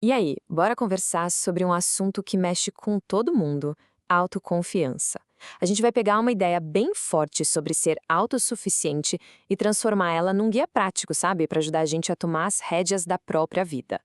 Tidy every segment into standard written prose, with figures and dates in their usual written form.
E aí, bora conversar sobre um assunto que mexe com todo mundo: autoconfiança. A gente vai pegar uma ideia bem forte sobre ser autossuficiente e transformar ela num guia prático, sabe? Para ajudar a gente a tomar as rédeas da própria vida.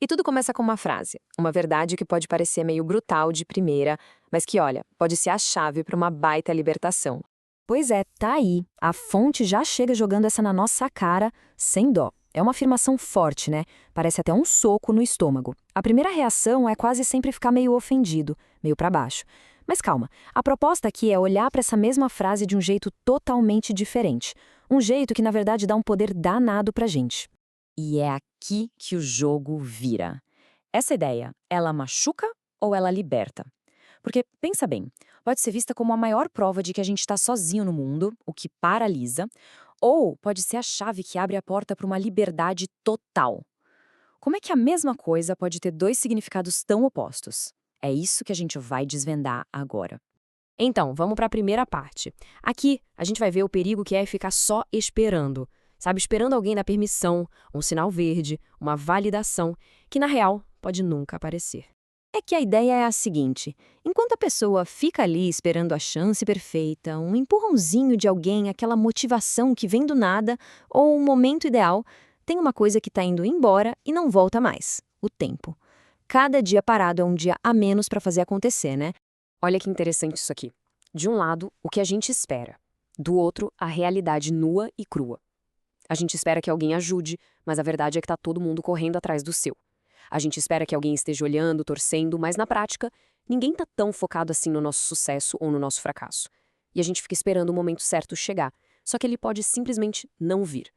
E tudo começa com uma frase, uma verdade que pode parecer meio brutal de primeira, mas que, olha, pode ser a chave para uma baita libertação. Pois é, tá aí. A fonte já chega jogando essa na nossa cara, sem dó. É uma afirmação forte, né? Parece até um soco no estômago. A primeira reação é quase sempre ficar meio ofendido, meio pra baixo. Mas calma, a proposta aqui é olhar para essa mesma frase de um jeito totalmente diferente. Um jeito que, na verdade, dá um poder danado pra gente. E é aqui que o jogo vira. Essa ideia, ela machuca ou ela liberta? Porque, pensa bem, pode ser vista como a maior prova de que a gente está sozinho no mundo, o que paralisa, ou pode ser a chave que abre a porta para uma liberdade total. Como é que a mesma coisa pode ter dois significados tão opostos? É isso que a gente vai desvendar agora. Então, vamos para a primeira parte. Aqui, a gente vai ver o perigo que é ficar só esperando. Sabe, esperando alguém dar permissão, um sinal verde, uma validação, que na real pode nunca aparecer. É que a ideia é a seguinte: enquanto a pessoa fica ali esperando a chance perfeita, um empurrãozinho de alguém, aquela motivação que vem do nada, ou um momento ideal, tem uma coisa que está indo embora e não volta mais: o tempo. Cada dia parado é um dia a menos para fazer acontecer, né? Olha que interessante isso aqui. De um lado, o que a gente espera. Do outro, a realidade nua e crua. A gente espera que alguém ajude, mas a verdade é que está todo mundo correndo atrás do seu. A gente espera que alguém esteja olhando, torcendo, mas na prática, ninguém está tão focado assim no nosso sucesso ou no nosso fracasso. E a gente fica esperando o momento certo chegar, só que ele pode simplesmente não vir.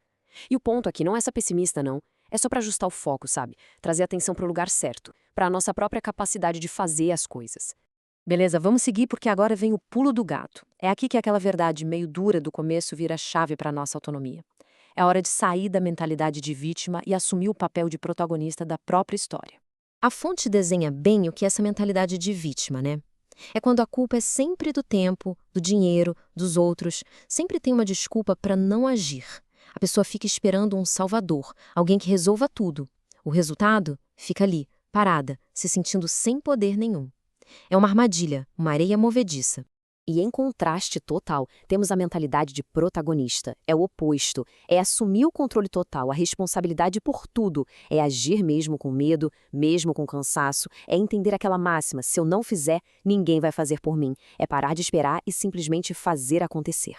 E o ponto aqui não é ser pessimista, não. É só para ajustar o foco, sabe? Trazer a atenção para o lugar certo, para a nossa própria capacidade de fazer as coisas. Beleza, vamos seguir porque agora vem o pulo do gato. É aqui que aquela verdade meio dura do começo vira chave para a nossa autonomia. É hora de sair da mentalidade de vítima e assumir o papel de protagonista da própria história. A fonte desenha bem o que é essa mentalidade de vítima, né? É quando a culpa é sempre do tempo, do dinheiro, dos outros, sempre tem uma desculpa para não agir. A pessoa fica esperando um salvador, alguém que resolva tudo. O resultado fica ali, parada, se sentindo sem poder nenhum. É uma armadilha, uma areia movediça. E em contraste total, temos a mentalidade de protagonista. É o oposto. É assumir o controle total, a responsabilidade por tudo. É agir mesmo com medo, mesmo com cansaço. É entender aquela máxima: se eu não fizer, ninguém vai fazer por mim. É parar de esperar e simplesmente fazer acontecer.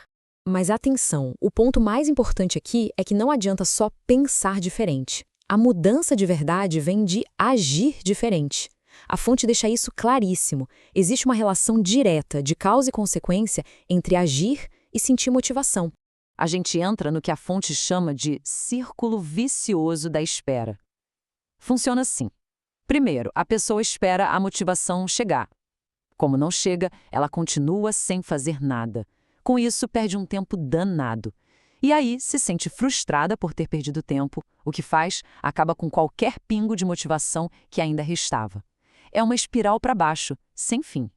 Mas atenção, o ponto mais importante aqui é que não adianta só pensar diferente. A mudança de verdade vem de agir diferente. A fonte deixa isso claríssimo. Existe uma relação direta de causa e consequência entre agir e sentir motivação. A gente entra no que a fonte chama de círculo vicioso da espera. Funciona assim. Primeiro, a pessoa espera a motivação chegar. Como não chega, ela continua sem fazer nada. Com isso, perde um tempo danado. E aí, se sente frustrada por ter perdido tempo. O que faz? Acaba com qualquer pingo de motivação que ainda restava. É uma espiral para baixo, sem fim.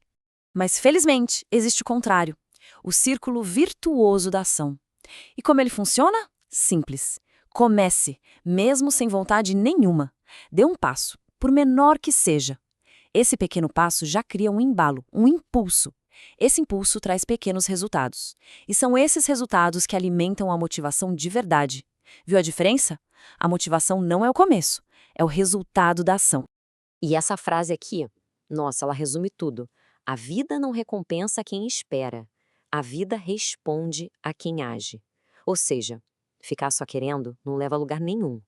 Mas, felizmente, existe o contrário, o círculo virtuoso da ação. E como ele funciona? Simples. Comece, mesmo sem vontade nenhuma. Dê um passo, por menor que seja. Esse pequeno passo já cria um embalo, um impulso. Esse impulso traz pequenos resultados. E são esses resultados que alimentam a motivação de verdade. Viu a diferença? A motivação não é o começo, é o resultado da ação. E essa frase aqui, nossa, ela resume tudo. A vida não recompensa quem espera. A vida responde a quem age. Ou seja, ficar só querendo não leva a lugar nenhum.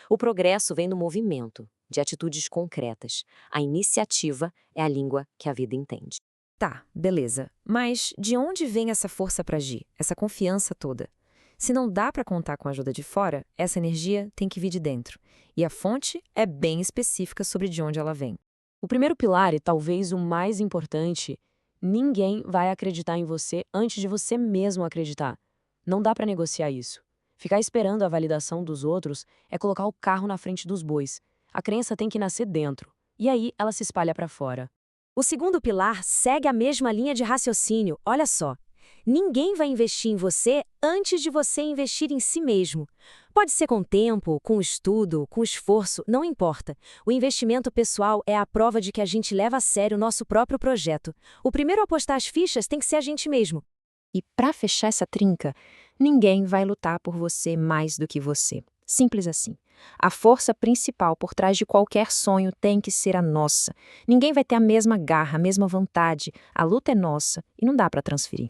O progresso vem do movimento, de atitudes concretas. A iniciativa é a língua que a vida entende. Tá, beleza. Mas de onde vem essa força para agir, essa confiança toda? Se não dá para contar com a ajuda de fora, essa energia tem que vir de dentro. E a fonte é bem específica sobre de onde ela vem. O primeiro pilar, e talvez o mais importante: ninguém vai acreditar em você antes de você mesmo acreditar. Não dá para negociar isso. Ficar esperando a validação dos outros é colocar o carro na frente dos bois. A crença tem que nascer dentro. E aí ela se espalha para fora. O segundo pilar segue a mesma linha de raciocínio, olha só. Ninguém vai investir em você antes de você investir em si mesmo. Pode ser com tempo, com estudo, com esforço, não importa. O investimento pessoal é a prova de que a gente leva a sério o nosso próprio projeto. O primeiro a apostar as fichas tem que ser a gente mesmo. E para fechar essa trinca, ninguém vai lutar por você mais do que você. Simples assim. A força principal por trás de qualquer sonho tem que ser a nossa. Ninguém vai ter a mesma garra, a mesma vontade. A luta é nossa e não dá para transferir.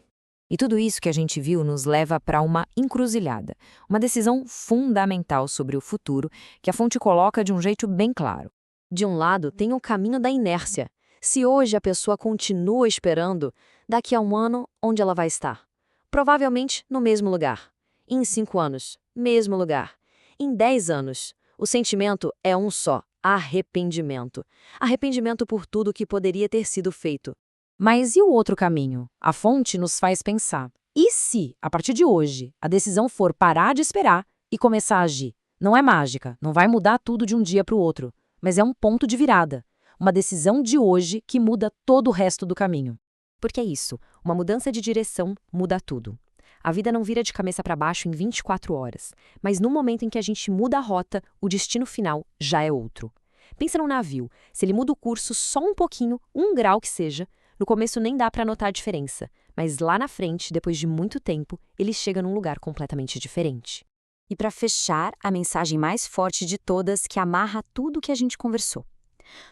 E tudo isso que a gente viu nos leva para uma encruzilhada, uma decisão fundamental sobre o futuro que a fonte coloca de um jeito bem claro. De um lado, tem o caminho da inércia. Se hoje a pessoa continua esperando, daqui a um ano, onde ela vai estar? Provavelmente no mesmo lugar. Em 5 anos, mesmo lugar. Em 10 anos, o sentimento é um só: arrependimento. Arrependimento por tudo que poderia ter sido feito. Mas e o outro caminho? A fonte nos faz pensar. E se, a partir de hoje, a decisão for parar de esperar e começar a agir? Não é mágica, não vai mudar tudo de um dia para o outro, mas é um ponto de virada. Uma decisão de hoje que muda todo o resto do caminho. Porque é isso, uma mudança de direção muda tudo. A vida não vira de cabeça para baixo em 24 horas, mas no momento em que a gente muda a rota, o destino final já é outro. Pensa num navio, se ele muda o curso só um pouquinho, 1 grau que seja, no começo nem dá para notar a diferença, mas lá na frente, depois de muito tempo, ele chega num lugar completamente diferente. E para fechar, a mensagem mais forte de todas que amarra tudo que a gente conversou.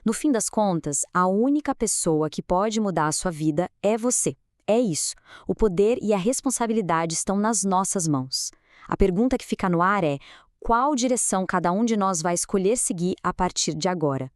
No fim das contas, a única pessoa que pode mudar a sua vida é você. É isso. O poder e a responsabilidade estão nas nossas mãos. A pergunta que fica no ar é: qual direção cada um de nós vai escolher seguir a partir de agora?